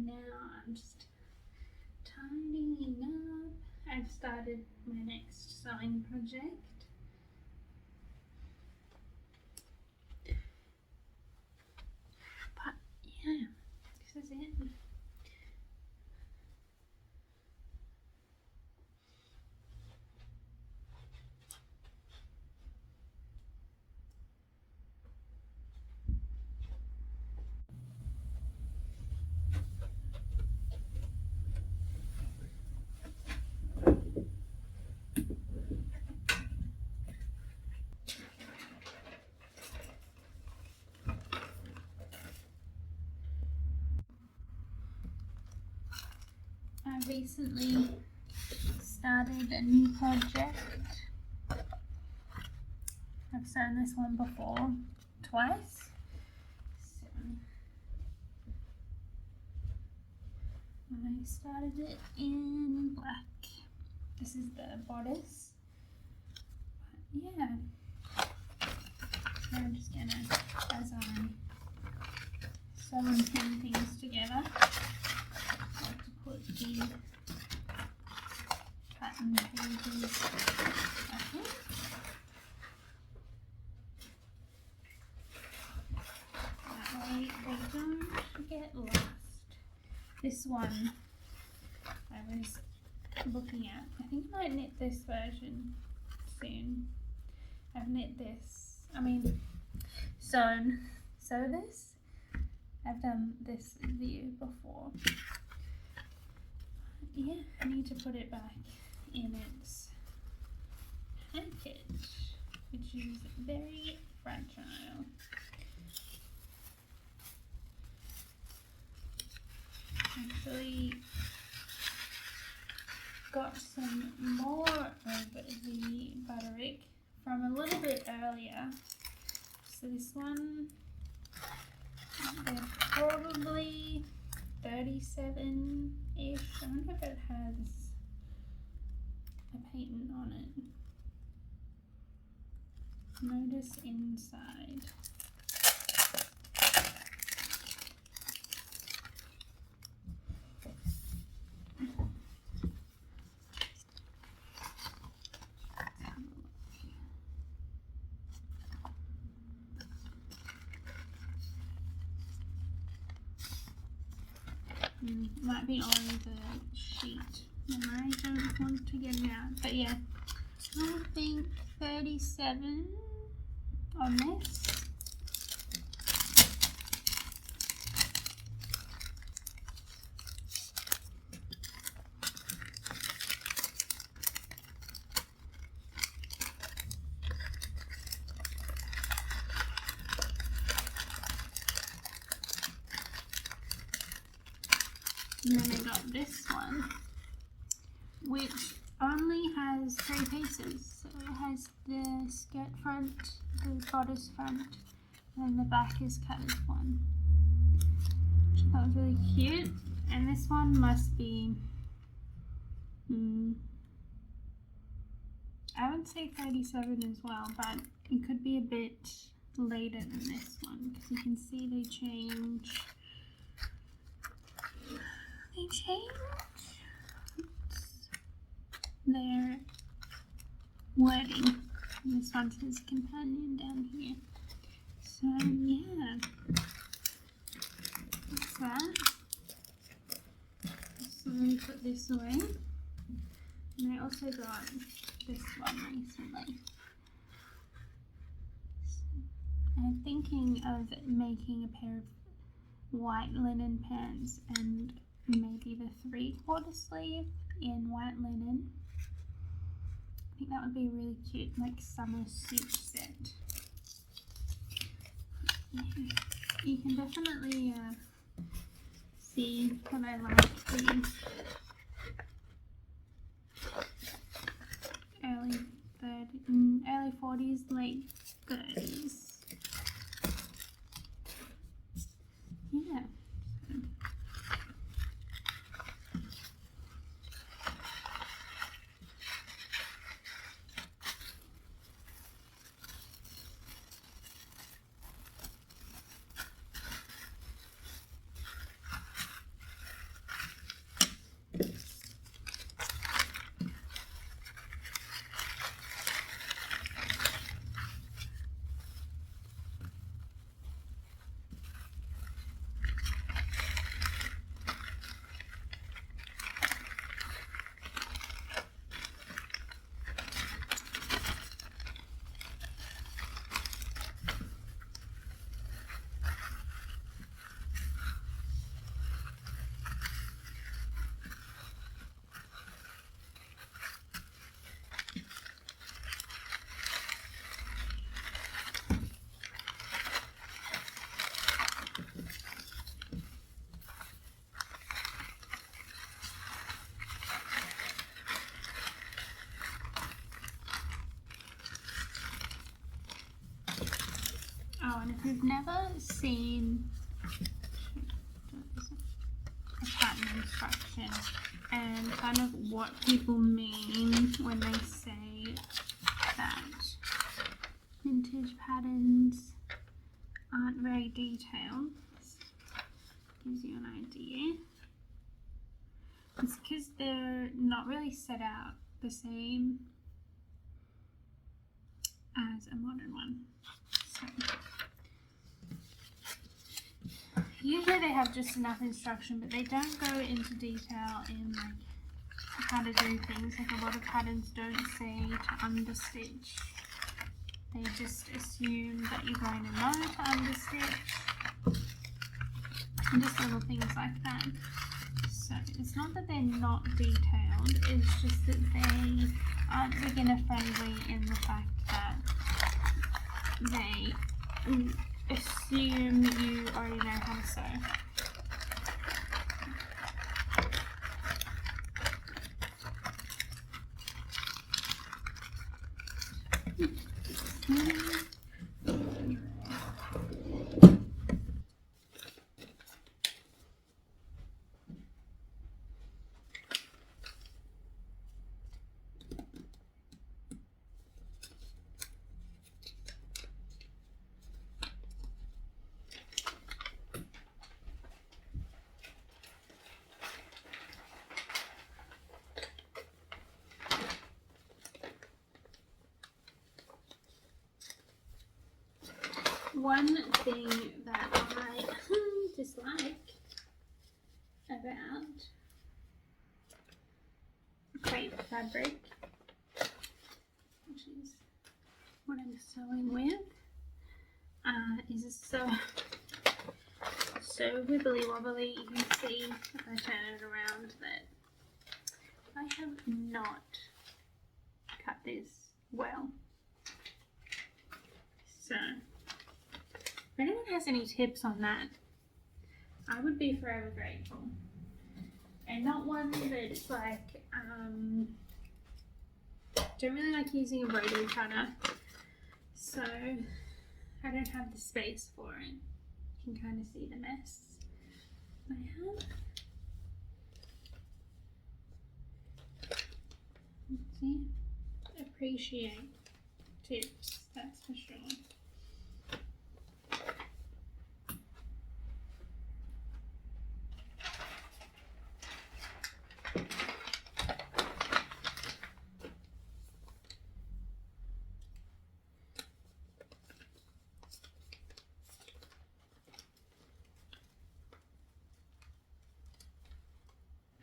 and now I'm just tidying up. I've started my next sewing project. But yeah, this is it. I recently started a new project. I've sewn this one before, twice. So I started it in black. This is the bodice. But yeah, I'm just gonna, as I'm sewing and pin things together, I like to put the pattern pages back in. That way they don't get lost. This one I was looking at. I think I might knit this version soon. I've knit this. Sew this. I've done this view before. Yeah, I need to put it back in its package, which is very fragile. Actually got some more of the Butterick from a little bit earlier. So this one, they're probably 37-ish. I wonder if it has a patent on it. Notice inside. Might be on the sheet and I don't want to get it out, but yeah, I think 37 on this. And then I got this one, which only has 3 pieces. So it has the skirt front, the bodice front, and the back is cut as one. Which I thought was really cute. And this one must be, I would say 37 as well, but it could be a bit later than this one because you can see they change. Their wording. And this one says companion down here. So yeah, that's that. So let me put this away. And I also got this one recently. So I'm thinking of making a pair of white linen pants and maybe the 3/4 sleeve in white linen. I think that would be really cute, like summer suit set. You can definitely see that I like the early 40s, late 30s. Yeah. on. If you've never seen a pattern instruction and kind of what people mean when they say that vintage patterns aren't very detailed, this gives you an idea. It's because they're not really set out the same as a modern one. So, usually they have just enough instruction, but they don't go into detail in like how to do things. Like a lot of patterns don't say to understitch. They just assume that you're going to know to understitch. And just little things like that. So it's not that they're not detailed, it's just that they aren't beginner friendly in the fact that they assume you already know how to sew. One thing that I dislike about crepe fabric, which is what I'm sewing with, is it's so wibbly wobbly. You can see if I turn it around that I have not cut this well. So if anyone has any tips on that, I would be forever grateful. And not one that's like, don't really like using a rotary cutter, so I don't have the space for it. You can kind of see the mess I have. See? Appreciate tips, that's for sure.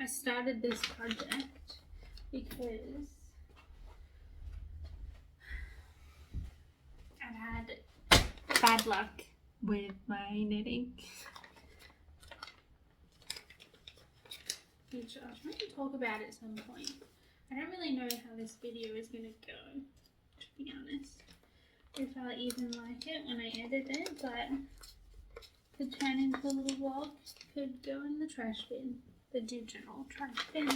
I started this project because I've had bad luck with my knitting, which I'll try to talk about at some point. I don't really know how this video is going to go, to be honest, if I'll even like it when I edit it, but could turn into a little vlog, could go in the trash bin, the digital trash bin.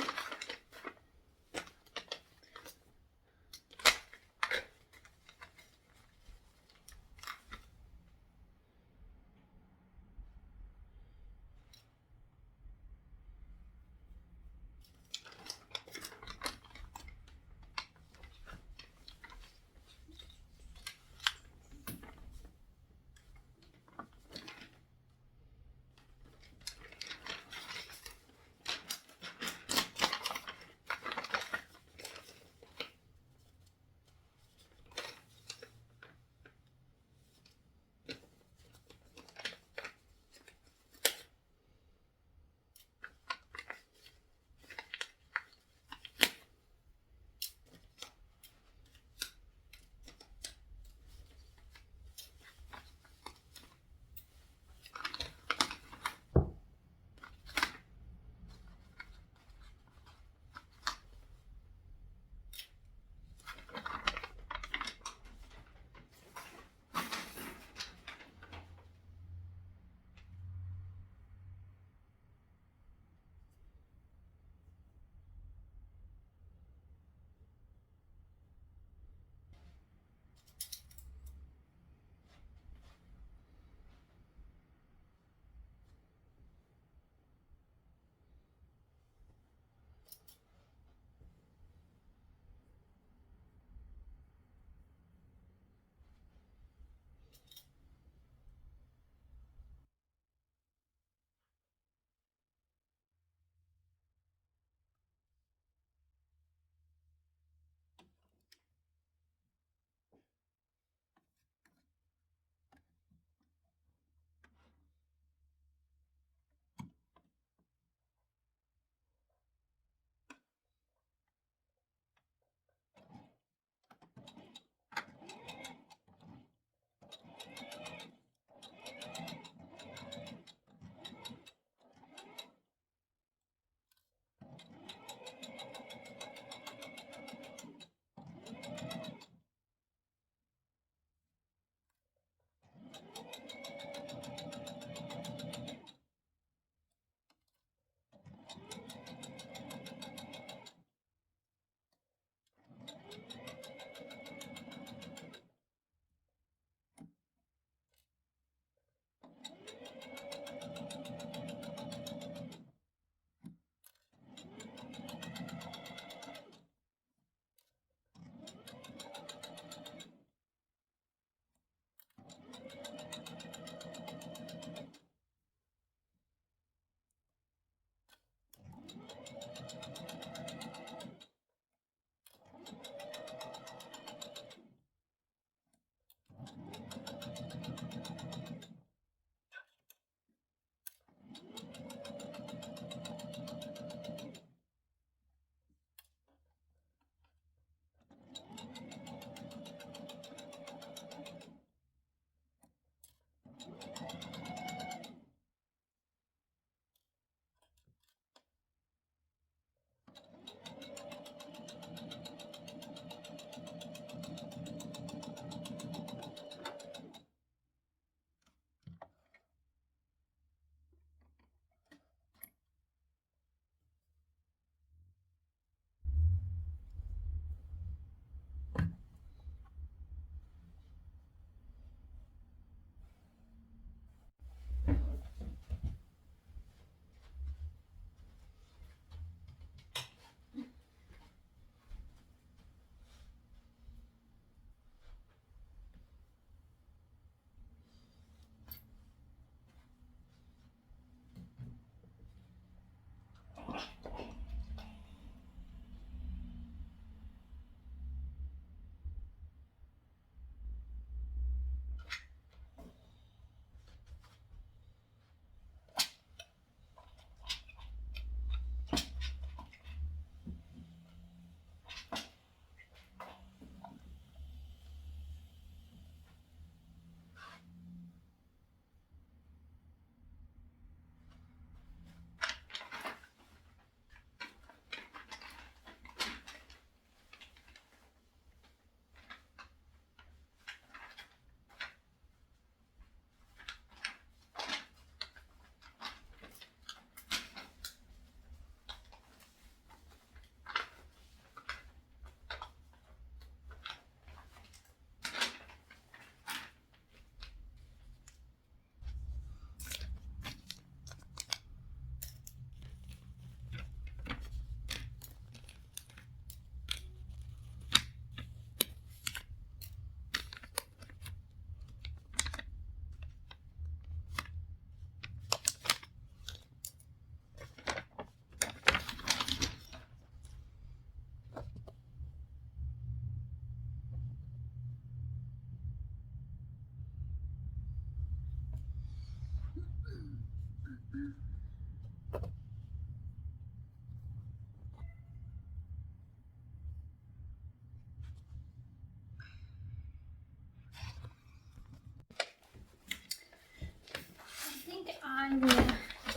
I will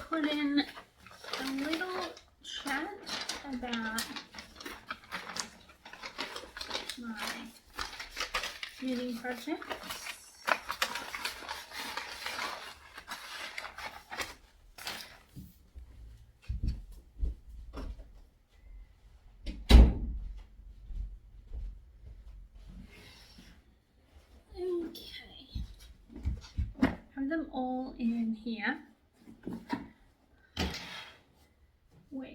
put in a little chat about my knitting projects. Have them all in here, which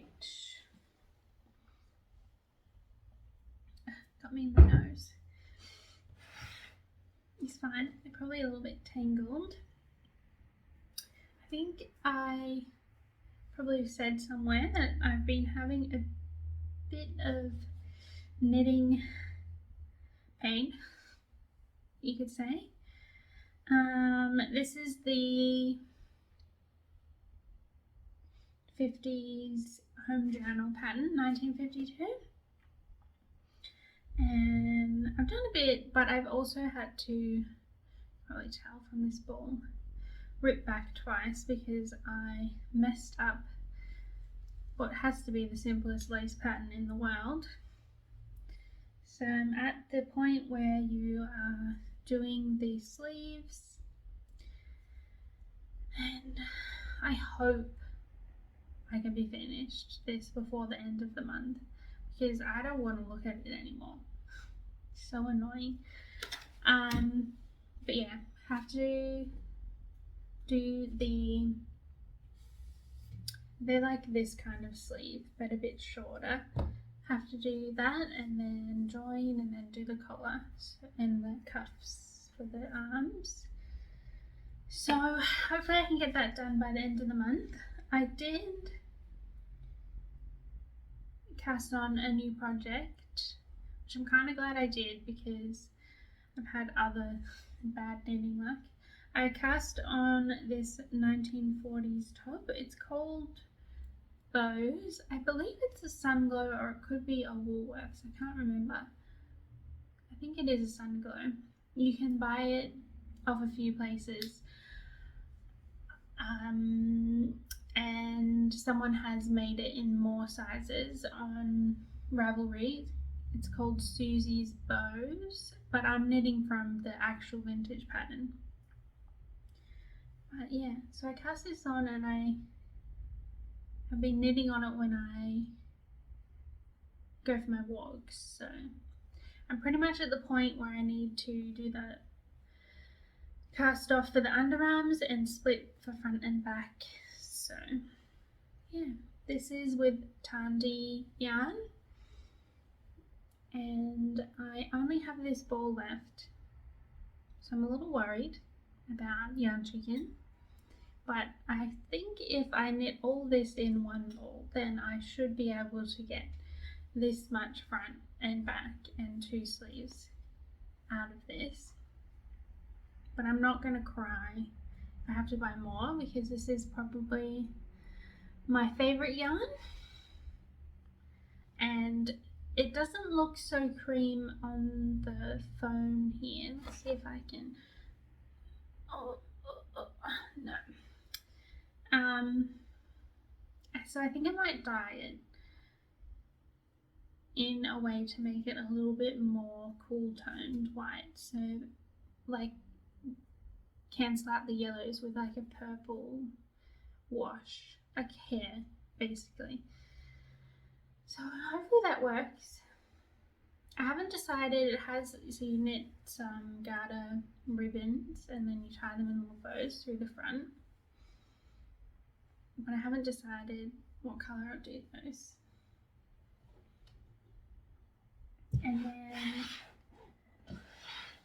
got me in the nose. It's fine, they're probably a little bit tangled. I think I probably said somewhere that I've been having a bit of knitting pain, you could say. This is the 50s home journal pattern, 1952. And I've done a bit, but I've also had to, probably tell from this ball, rip back twice because I messed up what has to be the simplest lace pattern in the world. So I'm at the point where you are doing the sleeves, and I hope I can be finished this before the end of the month because I don't want to look at it anymore. It's so annoying. But yeah, have to do they're like this kind of sleeve but a bit shorter. Have to do that and then join and then do the collar and the cuffs for the arms. So hopefully I can get that done by the end of the month. I did cast on a new project, which I'm kind of glad I did because I've had other bad knitting luck. I cast on this 1940s top. It's called Bows. I believe it's a Sunglow or it could be a Woolworths. I can't remember. I think it is a Sunglow. You can buy it off a few places. And someone has made it in more sizes on Ravelry. It's called Susie's Bows, but I'm knitting from the actual vintage pattern. But yeah, so I cast this on and I have been knitting on it when I go for my walks. So I'm pretty much at the point where I need to do the cast off for the underarms and split for front and back. So yeah, this is with Tandy yarn and I only have this ball left, so I'm a little worried about Yarn Chicken, but I think if I knit all this in one ball then I should be able to get this much front and back and 2 sleeves out of this. But I'm not going to cry. I have to buy more because this is probably my favorite yarn, and it doesn't look so cream on the phone here. Let's see if I can. No. So I think I might dye it in a way to make it a little bit more cool toned white, so like cancel out the yellows with like a purple wash, like hair basically. So hopefully that works. I haven't decided. It has, so you knit some Garter ribbons and then you tie them in little bows through the front, but I haven't decided what colour I'll do those. And then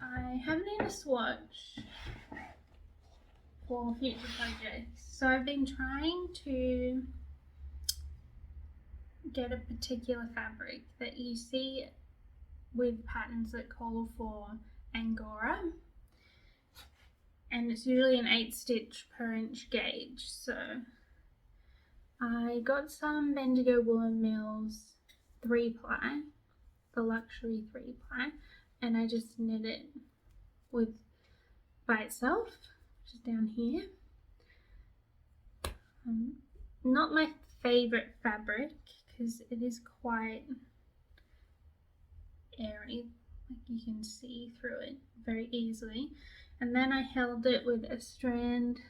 I have made a swatch for future projects. So I've been trying to get a particular fabric that you see with patterns that call for Angora, and it's usually an 8 stitch per inch gauge. So I got some Bendigo Woolen Mills 3-ply, the luxury 3-ply, and I just knit it with by itself, which is down here. Not my favorite fabric because it is quite airy, like you can see through it very easily. And then I held it with a strand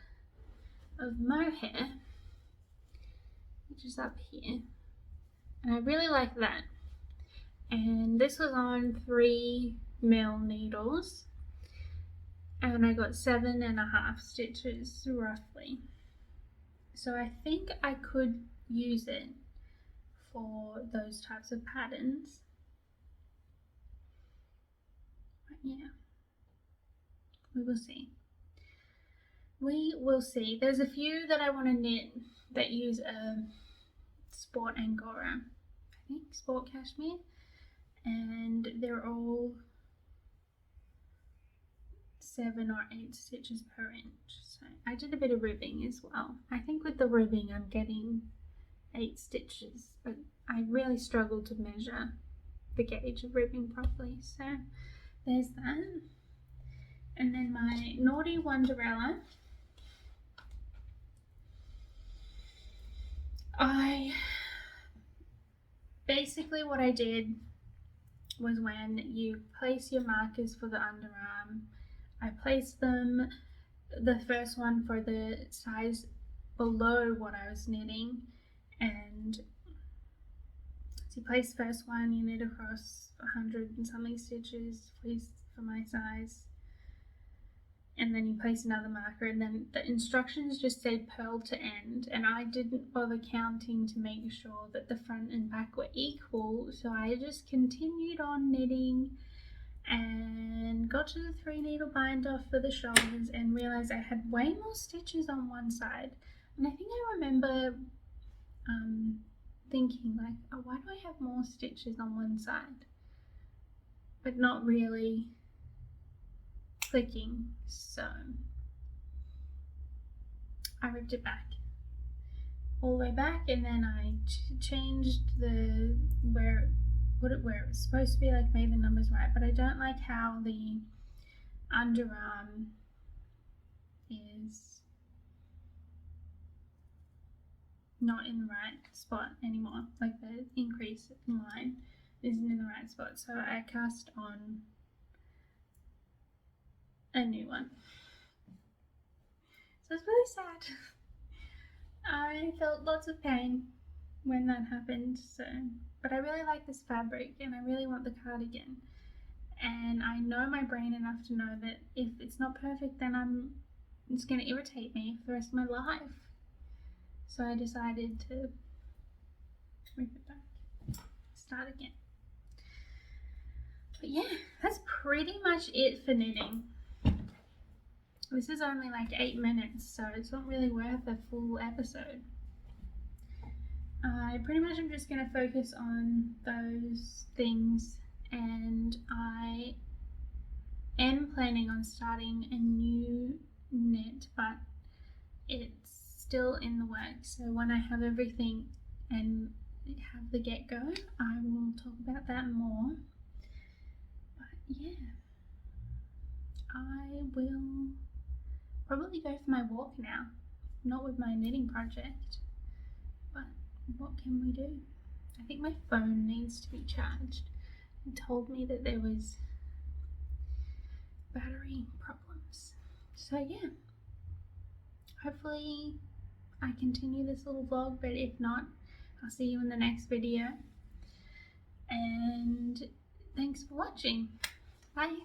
of mohair, which is up here, and I really like that. And this was on 3mm needles, and I got 7.5 stitches roughly. So I think I could use it for those types of patterns. But yeah, we will see. We will see. There's a few that I want to knit that use a sport angora, I think sport cashmere, and they're all 7 or 8 stitches per inch. So I did a bit of ribbing as well. I think with the ribbing I'm getting 8 stitches, but I really struggle to measure the gauge of ribbing properly. So there's that. And then my Naughty Wonderella, basically what I did was when you place your markers for the underarm, I placed them, the first one for the size below what I was knitting, and so you place the first one, you knit across 100 and something stitches, please, for my size, and then you place another marker, and then the instructions just said purl to end, and I didn't bother counting to make sure that the front and back were equal, so I just continued on knitting and got to the 3 needle binder for the shoulders and realized I had way more stitches on one side. And I think I remember thinking like, oh, why do I have more stitches on one side? But not really clicking, so I ripped it back all the way back, and then I changed the where it was supposed to be, like made the numbers right, but I don't like how the underarm is not in the right spot anymore, like the increase in line isn't in the right spot, so I cast on a new one. So it's really sad. I felt lots of pain when that happened, so, but I really like this fabric and I really want the cardigan, and I know my brain enough to know that if it's not perfect, then it's going to irritate me for the rest of my life. So I decided to rip it back, start again. But yeah, that's pretty much it for knitting. This is only like 8 minutes, so it's not really worth a full episode. I pretty much am just going to focus on those things, and I am planning on starting a new knit, but it's still in the works. So when I have everything and have the get-go, I will talk about that more. But yeah, I will probably go for my walk now, not with my knitting project, but what can we do? I think my phone needs to be charged. It told me that there was battery problems. So yeah, hopefully I continue this little vlog, but if not, I'll see you in the next video. And thanks for watching. Bye.